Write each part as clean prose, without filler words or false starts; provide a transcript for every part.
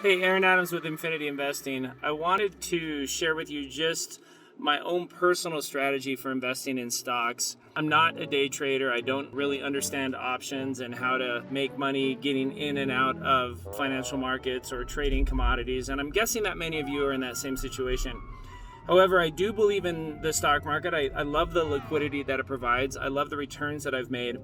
Hey, Aaron Adams with Infinity Investing. I wanted to share with you just my own personal strategy for investing in stocks. I'm not a day trader. I don't really understand options and how to make money getting in and out of financial markets or trading commodities, and I'm guessing that many of you are in that same situation. However, I do believe in the stock market. I love the liquidity that it provides. I love the returns that I've made.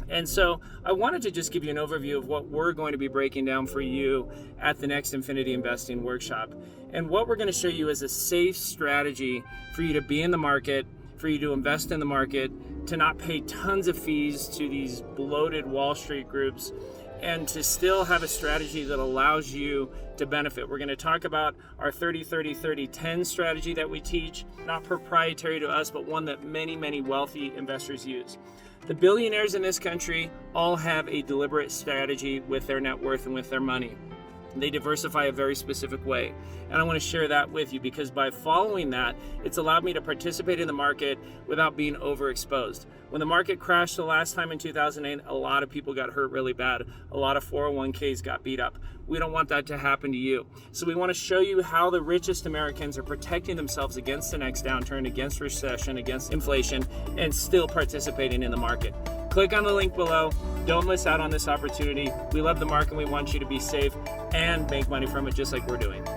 And so I wanted to just give you an overview of what we're going to be breaking down for you at the next Infinity Investing Workshop. And what we're going to show you is a safe strategy for you to be in the market, for you to invest in the market, to not pay tons of fees to these bloated Wall Street groups, and to still have a strategy that allows you to benefit. We're going to talk about our 30-30-30-10 strategy that we teach, not proprietary to us, but one that many wealthy investors use. The billionaires in this country all have a deliberate strategy with their net worth and with their money. They diversify a very specific way. And I want to share that with you because by following that, it's allowed me to participate in the market without being overexposed. When the market crashed the last time in 2008, a lot of people got hurt really bad. A lot of 401ks got beat up. We don't want that to happen to you. So we want to show you how the richest Americans are protecting themselves against the next downturn, against recession, against inflation, and still participating in the market. Click on the link below. Don't miss out on this opportunity. We love the market. We want you to be safe and make money from it just like we're doing.